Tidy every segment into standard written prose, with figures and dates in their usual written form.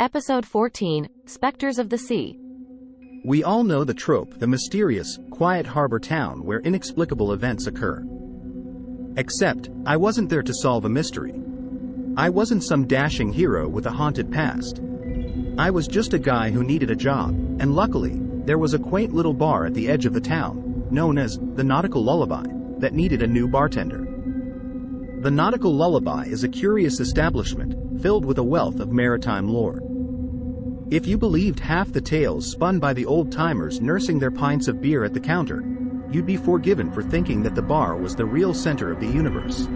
Episode 14, Specters of the Sea. We all know the trope, the mysterious, quiet harbor town where inexplicable events occur. Except, I wasn't there to solve a mystery. I wasn't some dashing hero with a haunted past. I was just a guy who needed a job, and luckily, there was a quaint little bar at the edge of the town, known as the Nautical Lullaby, that needed a new bartender. The Nautical Lullaby is a curious establishment, filled with a wealth of maritime lore. If you believed half the tales spun by the old-timers nursing their pints of beer at the counter, you'd be forgiven for thinking that the bar was the real center of the universe.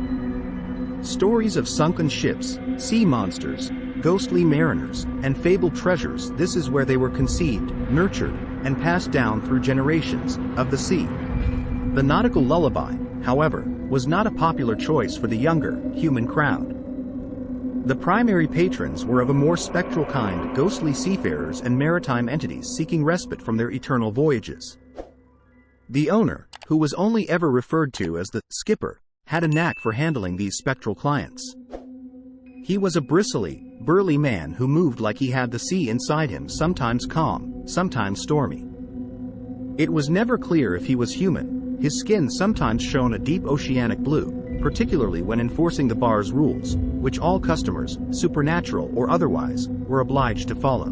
Stories of sunken ships, sea monsters, ghostly mariners, and fabled treasures, this is where they were conceived, nurtured, and passed down through generations of the sea. The Nautical Lullaby, however, was not a popular choice for the younger, human crowd. The primary patrons were of a more spectral kind, ghostly seafarers and maritime entities seeking respite from their eternal voyages. The owner, who was only ever referred to as the skipper, had a knack for handling these spectral clients. He was a bristly, burly man who moved like he had the sea inside him, sometimes calm, sometimes stormy. It was never clear if he was human. His skin sometimes shone a deep oceanic blue, particularly when enforcing the bar's rules, which all customers, supernatural or otherwise, were obliged to follow.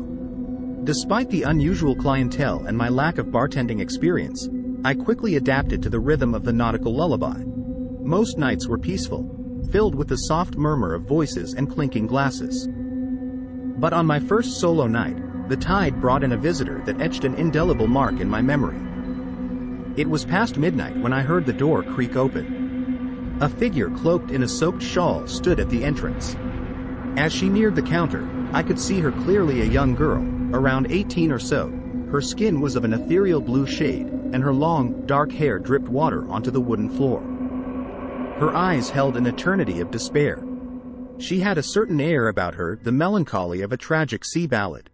Despite the unusual clientele and my lack of bartending experience, I quickly adapted to the rhythm of the Nautical Lullaby. Most nights were peaceful, filled with the soft murmur of voices and clinking glasses. But on my first solo night, the tide brought in a visitor that etched an indelible mark in my memory. It was past midnight when I heard the door creak open. A figure cloaked in a soaked shawl stood at the entrance. As she neared the counter, I could see her clearly, a young girl, around 18 or so. Her skin was of an ethereal blue shade, and her long, dark hair dripped water onto the wooden floor. Her eyes held an eternity of despair. She had a certain air about her, the melancholy of a tragic sea ballad.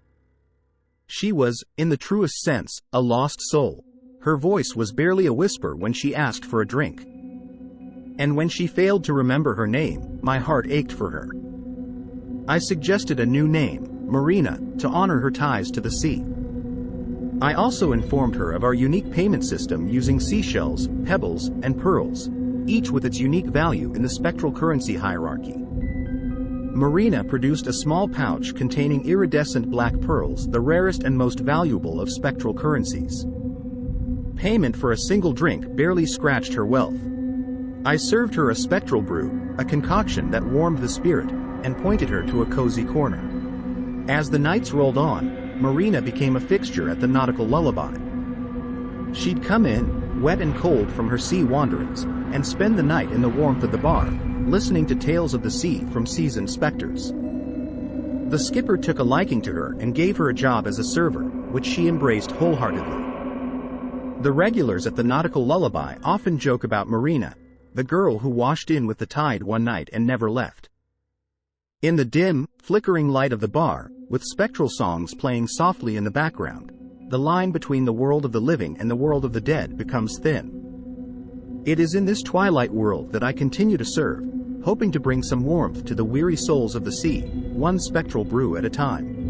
She was, in the truest sense, a lost soul. Her voice was barely a whisper when she asked for a drink. And when she failed to remember her name, my heart ached for her. I suggested a new name, Marina, to honor her ties to the sea. I also informed her of our unique payment system using seashells, pebbles, and pearls, each with its unique value in the spectral currency hierarchy. Marina produced a small pouch containing iridescent black pearls, the rarest and most valuable of spectral currencies. Payment for a single drink barely scratched her wealth. I served her a spectral brew, a concoction that warmed the spirit, and pointed her to a cozy corner. As the nights rolled on, Marina became a fixture at the Nautical Lullaby. She'd come in, wet and cold from her sea wanderings, and spend the night in the warmth of the bar, listening to tales of the sea from seasoned specters. The skipper took a liking to her and gave her a job as a server, which she embraced wholeheartedly. The regulars at the Nautical Lullaby often joke about Marina, the girl who washed in with the tide one night and never left. In the dim, flickering light of the bar, with spectral songs playing softly in the background, the line between the world of the living and the world of the dead becomes thin. It is in this twilight world that I continue to serve, hoping to bring some warmth to the weary souls of the sea, one spectral brew at a time.